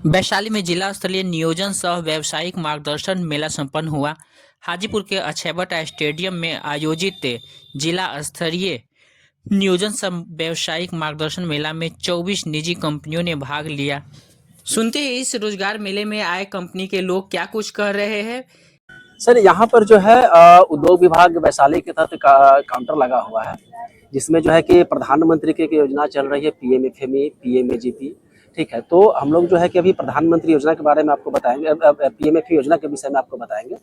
वैशाली में जिला स्तरीय नियोजन सह व्यावसायिक मार्गदर्शन मेला संपन्न हुआ। हाजीपुर के अक्षयवट स्टेडियम में आयोजित जिला स्तरीय नियोजन सह व्यावसायिक मार्गदर्शन मेला में 24 निजी कंपनियों ने भाग लिया। सुनते हैं इस रोजगार मेले में आए कंपनी के लोग क्या कुछ कह रहे हैं। सर यहाँ पर जो है उद्योग विभाग वैशाली के तहत काउंटर लगा हुआ है, जिसमें जो है कि प्रधानमंत्री की एक योजना चल रही है पीएमएफएमई पीएमएजीपी। ठीक है, तो हम लोग जो है कि अभी प्रधानमंत्री योजना के बारे में आपको बताएंगे, पीएमएफएमई योजना के विषय में आपको बताएंगे,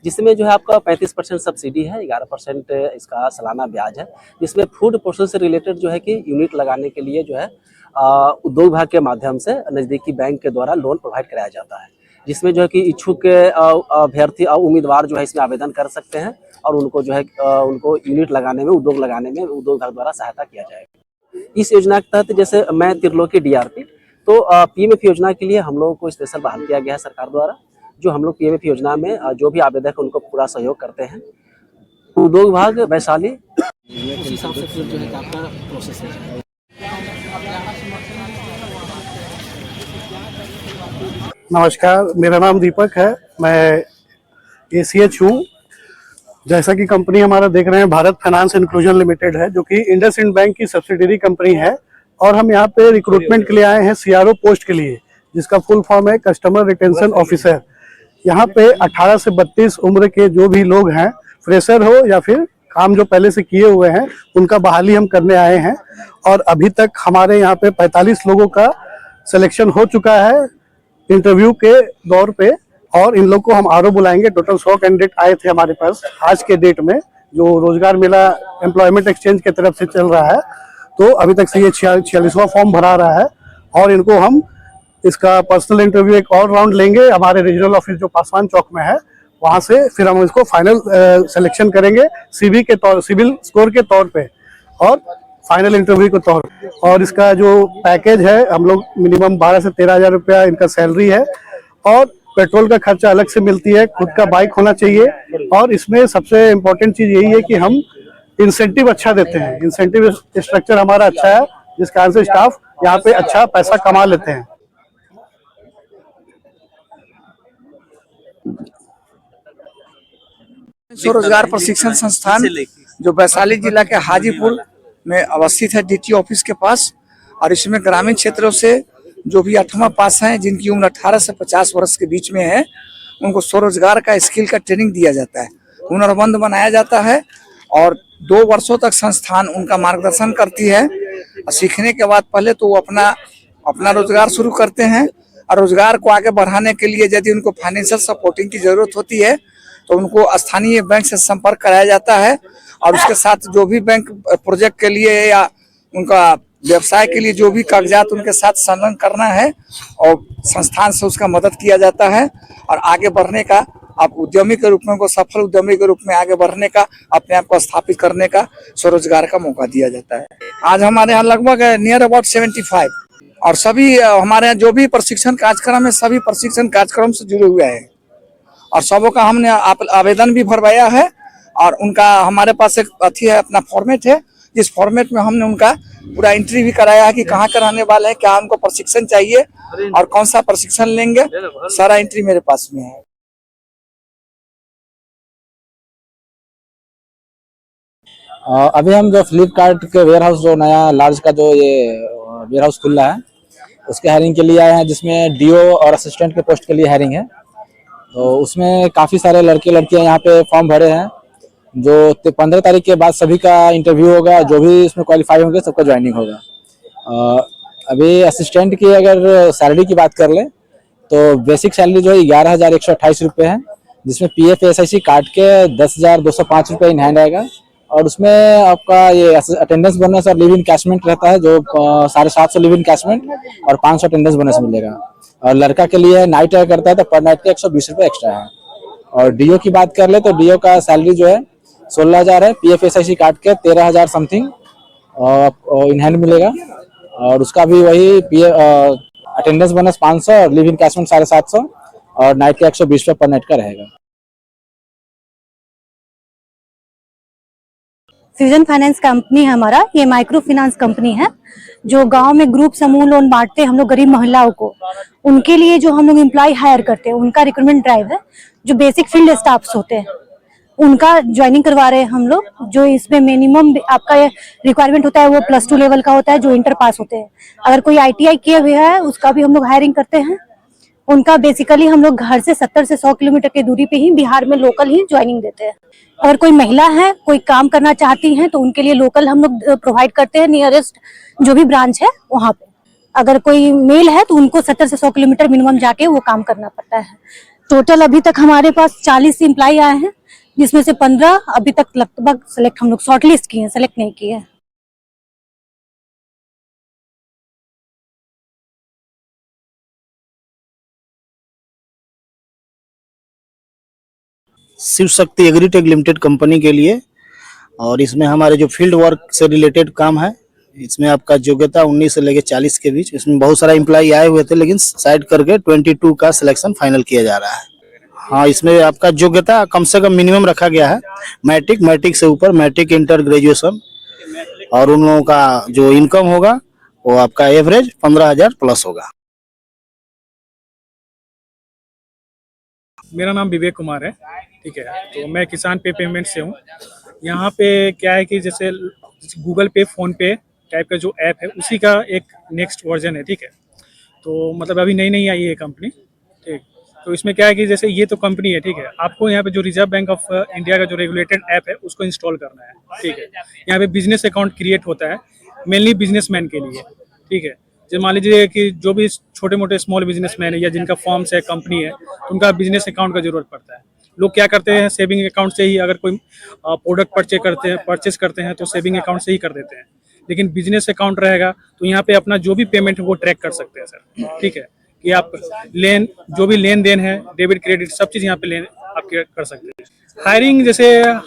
जिसमें जो है आपका 35% सब्सिडी है, 11% इसका सालाना ब्याज है, जिसमें फूड प्रोसेस से रिलेटेड जो है कि यूनिट लगाने के लिए जो है उद्योग विभाग के माध्यम से नज़दीकी बैंक के द्वारा लोन प्रोवाइड कराया जाता है, जिसमें जो है कि इच्छुक अभ्यर्थी और उम्मीदवार जो है इसमें आवेदन कर सकते हैं और उनको जो है उनको यूनिट लगाने में, उद्योग लगाने में उद्योग विभाग द्वारा सहायता किया जाएगा। इस योजना के तहत जैसे मैं त्रिलोकी डीआरपी, तो पीएमएफ योजना के लिए हम लोगों को स्पेशल बहाल किया गया है सरकार द्वारा, जो हम लोग पीएमएफ योजना में जो भी आवेदक उनको पूरा सहयोग करते हैं। उद्योग विभाग वैशाली उस हिसाब से फिर जो है आपका प्रोसेस है। नमस्कार, मेरा नाम दीपक है, मैं एसीएच हूँ। जैसा कि कंपनी हमारा देख रहे हैं भारत फाइनेंस इंक्लूजन लिमिटेड है, जो कि इंडसइंड बैंक की सब्सिडरी कंपनी है, और हम यहाँ पे रिक्रूटमेंट के लिए आए हैं सीआरओ पोस्ट के लिए, जिसका फुल फॉर्म है कस्टमर रिटेंशन ऑफिसर। यहाँ पे 18 से 32 उम्र के जो भी लोग हैं, फ्रेशर हो या फिर काम जो पहले से किए हुए हैं, उनका बहाली हम करने आए हैं। और अभी तक हमारे यहाँ पे 45 लोगों का सिलेक्शन हो चुका है इंटरव्यू के दौर पे, और इन लोग को हम आरओ बुलाएंगे। टोटल 100 कैंडिडेट आए थे हमारे पास आज के डेट में, जो रोजगार मेला एम्प्लॉयमेंट एक्सचेंज की तरफ से चल रहा है। तो अभी तक से ये 46वां फॉर्म भरा रहा है, और इनको हम इसका पर्सनल इंटरव्यू एक और राउंड लेंगे हमारे रीजनल ऑफिस जो पासवान चौक में है, वहाँ से फिर हम इसको फाइनल सिलेक्शन करेंगे सिविल स्कोर के तौर पे और फाइनल इंटरव्यू के तौर पे। और इसका जो पैकेज है, हम लोग मिनिमम 12 से 13 हज़ार रुपया इनका सैलरी है, और पेट्रोल का खर्चा अलग से मिलती है, खुद का बाइक होना चाहिए। और इसमें सबसे इम्पोर्टेंट चीज़ यही है कि हम इंसेंटिव अच्छा देते हैं, इंसेंटिव स्ट्रक्चर हमारा अच्छा है, जिस कारण से स्टाफ यहाँ पे अच्छा पैसा कमा लेते हैं। स्वरोजगार प्रशिक्षण संस्थान जो वैशाली जिला के हाजीपुर में अवस्थित है, डीटी ऑफिस के पास। और इसमें ग्रामीण क्षेत्रों से जो भी 8वां पास हैं, जिनकी उम्र 18 से 50 वर्ष के बीच में है, उनको स्वरोजगार का स्किल का ट्रेनिंग दिया जाता है, हुनरमंद बनाया जाता है, और 2 वर्षों तक संस्थान उनका मार्गदर्शन करती है। सीखने के बाद पहले तो वो अपना रोजगार शुरू करते हैं, और रोजगार को आगे बढ़ाने के लिए यदि उनको फाइनेंशियल सपोर्टिंग की जरूरत होती है तो उनको स्थानीय बैंक से संपर्क कराया जाता है। और उसके साथ जो भी बैंक प्रोजेक्ट के लिए या उनका व्यवसाय के लिए जो भी कागजात उनके साथ संलग्न करना है, और संस्थान से उसका मदद किया जाता है। और आगे बढ़ने का, आप उद्यमी के रूप में, उनको सफल उद्यमी के रूप में आगे बढ़ने का, अपने आप को स्थापित करने का स्वरोजगार का मौका दिया जाता है। आज हमारे यहाँ लगभग नियर अबाउट 75, और सभी हमारे यहाँ जो भी प्रशिक्षण कार्यक्रम है, सभी प्रशिक्षण कार्यक्रम से जुड़े हुए हैं, और सबों का हमने आवेदन भी भरवाया है। और उनका हमारे पास एक अथी है, अपना फॉर्मेट है, जिस फॉर्मेट में हमने उनका पूरा एंट्री भी कराया है कि कहाँ के रहने वाले हैं, क्या उनको प्रशिक्षण चाहिए और कौन सा प्रशिक्षण लेंगे, सारा एंट्री मेरे पास में है। अभी हम जो फ्लिपकार्ट के वेयर हाउस, जो नया लार्ज का जो ये वेयर हाउस खुल रहा है, उसके हायरिंग के लिए आए हैं, जिसमें डीओ और असिस्टेंट के पोस्ट के लिए हायरिंग है। तो उसमें काफ़ी सारे लड़के लड़कियां यहाँ पे फॉर्म भरे हैं, जो 15 तारीख के बाद सभी का इंटरव्यू होगा, जो भी इसमें क्वालिफाई होंगे सबका ज्वाइनिंग होगा। अभी असिस्टेंट की अगर सैलरी की बात कर लें तो बेसिक सैलरी जो है 11,128 रुपये है, जिसमें PF SIC काट के 10,205 रुपये इन हैंड आएगा। और उसमें आपका ये अटेंडेंस बोनस और लिव इन कैशमेंट रहता है, जो 750 लिव इन कैशमेंट और 500 अटेंडेंस बोनस मिलेगा। और लड़का के लिए नाइट अगर करता है तो पर नाइट के 120 रुपये एक्स्ट्रा है। और डीओ की बात कर ले तो डीओ का सैलरी जो है 16,000 है, PF SIC काट के 13,000 समथिंग इन हैंड मिलेगा। और उसका भी वही अटेंडेंस बोनस 500 और लिव इन कैशमेंट 750 और नाइट के 120 रुपये पर नाइट का रहेगा। फ्यूजन फाइनेंस कंपनी है हमारा। ये माइक्रो फाइनेंस कंपनी है जो गांव में ग्रुप समूह लोन बांटते हैं हम लोग गरीब महिलाओं को। उनके लिए जो हम लोग एम्प्लॉय हायर करते हैं, उनका रिक्रूटमेंट ड्राइव है। जो बेसिक फील्ड स्टाफ्स होते हैं उनका ज्वाइनिंग करवा रहे हैं हम लोग। जो इसमें मिनिमम आपका रिक्वायरमेंट होता है वो +2 लेवल का होता है, जो इंटर पास होते हैं। अगर कोई ITI किए हुए है उसका भी हम लोग हायरिंग करते हैं। उनका बेसिकली हम लोग घर से 70 से 100 किलोमीटर की दूरी पे ही बिहार में लोकल ही ज्वाइनिंग देते हैं। अगर कोई महिला है, कोई काम करना चाहती हैं तो उनके लिए लोकल हम लोग प्रोवाइड करते हैं, नियरेस्ट जो भी ब्रांच है वहाँ पे। अगर कोई मेल है तो उनको 70 से 100 किलोमीटर मिनिमम जाके वो काम करना पड़ता है। टोटल अभी तक हमारे पास 40 एम्प्लॉय आए हैं, जिसमें से 15 अभी तक लगभग सेलेक्ट हम लोग शॉर्टलिस्ट किए हैं, सेलेक्ट नहीं किए हैं। Shiv Shakti agritech limited company के लिए। और इसमें हमारे जो फील्ड वर्क से रिलेटेड काम है, इसमें आपका योग्यता 19 से लेकर 40 के बीच। इसमें बहुत सारा एम्प्लॉय आए हुए थे, लेकिन साइड करके 22 का सिलेक्शन फाइनल किया जा रहा है। हाँ, इसमें आपका योग्यता कम से कम मिनिमम रखा गया है, मैट्रिक से ऊपर, मैट्रिक इंटर ग्रेजुएशन। और उन लोगों का जो इनकम होगा वो आपका एवरेज 15,000 प्लस होगा। मेरा नाम विवेक कुमार है, ठीक है। तो मैं किसान पे पेमेंट से हूँ। यहाँ पे क्या है कि जैसे गूगल पे, फोन पे टाइप का जो ऐप है उसी का एक नेक्स्ट वर्जन है, ठीक है। तो मतलब अभी नई आई है ये कंपनी, ठीक। तो इसमें क्या है कि जैसे ये तो कंपनी है, ठीक है। आपको यहाँ पे जो रिजर्व बैंक ऑफ इंडिया का जो रेगुलेटेड ऐप है उसको इंस्टॉल करना है, ठीक है। यहाँ पे बिजनेस अकाउंट क्रिएट होता है मेनली बिजनेसमैन के लिए, ठीक है। जैसे मान लीजिए कि जो भी छोटे मोटे स्मॉल बिजनेसमैन है या जिनका फॉर्म्स है, कंपनी है, तो उनका बिजनेस अकाउंट का जरूरत पड़ता है। लोग क्या करते हैं, सेविंग अकाउंट से ही अगर कोई प्रोडक्ट परचेस करते हैं तो सेविंग अकाउंट से ही कर देते हैं। लेकिन बिजनेस अकाउंट रहेगा तो यहाँ पे अपना जो भी पेमेंट है वो ट्रैक कर सकते हैं सर, ठीक है। कि आप जो भी लेन देन है, डेबिट क्रेडिट सब चीज़ यहाँ पे आप कर सकते हैं।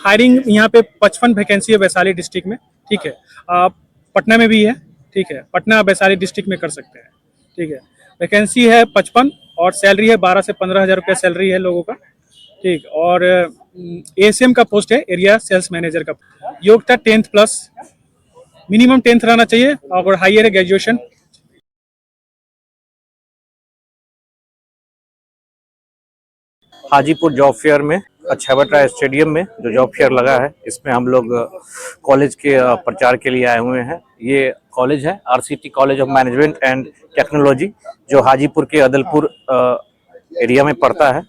हायरिंग यहाँ पे 55 वैकेंसी है वैशाली डिस्ट्रिक्ट में, ठीक है। पटना में भी है, ठीक है। पटना वैशाली डिस्ट्रिक्ट में कर सकते हैं, ठीक है। वैकेंसी है 55 और सैलरी है 12 से 15 हज़ार रुपया सैलरी है लोगों का, ठीक। और ASM का पोस्ट है, एरिया सेल्स मैनेजर का। योग्यता 10th प्लस, मिनिमम 10th रहना चाहिए, और हायर है ग्रेजुएशन। हाजीपुर जॉब फेयर में, अक्षयवट स्टेडियम में जो जॉब फेयर लगा है, इसमें हम लोग कॉलेज के प्रचार के लिए आए हुए हैं। ये कॉलेज है RCT college of management and technology, जो हाजीपुर के अदलपुर एरिया में पड़ता है।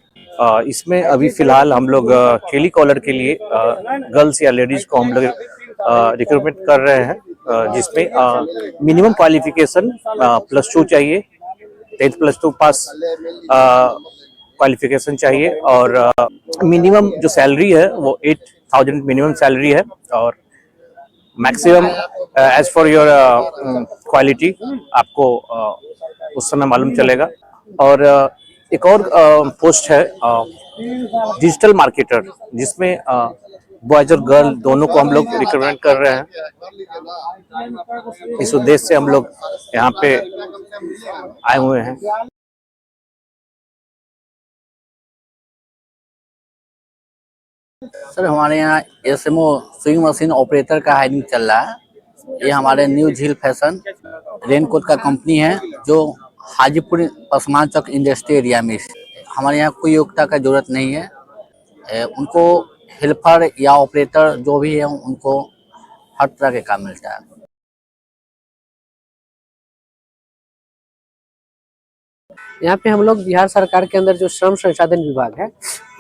इसमें अभी फिलहाल हम लोग टेली कॉलर के लिए गर्ल्स या लेडीज को हम लोग रिक्रूटमेंट कर रहे हैं, जिसमें मिनिमम क्वालिफिकेशन +2 चाहिए, 10th +2 पास क्वालिफिकेशन चाहिए। और मिनिमम जो सैलरी है वो 8,000 मिनिमम सैलरी है, और maximum age for your quality आपको उस समय मालूम चलेगा। और एक और पोस्ट है डिजिटल मार्केटर, जिसमें बॉयज और गर्ल दोनों को हम लोग रिक्रूटमेंट कर रहे हैं। इस उद्देश्य से हम लोग यहाँ पे आए हुए हैं। सर, हमारे यहाँ SMO स्विंग मशीन ऑपरेटर का हायरिंग चल रहा है। ये हमारे न्यू झील फैशन रेनकोट का कंपनी है, जो हाजीपुर पसमान चौक इंडस्ट्री एरिया में। हमारे यहाँ कोई योग्यता का जरूरत नहीं है। उनको हेल्पर या ऑपरेटर जो भी है उनको हर तरह के काम मिलता है। यहाँ पे हम लोग बिहार सरकार के अंदर जो श्रम संसाधन विभाग है,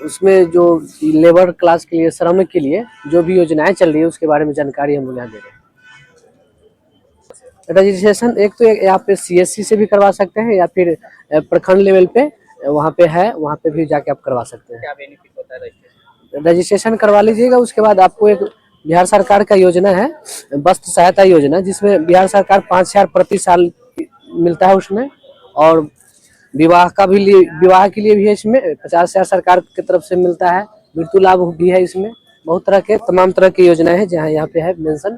उसमें जो लेबर क्लास के लिए, श्रमिक के लिए जो भी योजनाएं चल रही है उसके बारे में जानकारी हम लोग यहाँ दे रहे हैं। रजिस्ट्रेशन एक तो यहाँ पे CSC से भी करवा सकते हैं, या फिर प्रखंड लेवल पे वहाँ पे है, वहाँ पे भी जाके आप करवा सकते हैं। क्या बेनिफिट होता है रजिस्ट्रेशन करवा लीजिएगा। उसके बाद आपको एक बिहार सरकार का योजना है, वस्त्र सहायता योजना, जिसमें बिहार सरकार 5,000 प्रति साल मिलता है उसमें। और विवाह के लिए भी है इसमें 50,000 सरकार की तरफ से मिलता है। मृत्यु लाभ भी है इसमें। बहुत तरह के तमाम तरह की योजनाएं हैं जहाँ यहाँ पे है मेंशन।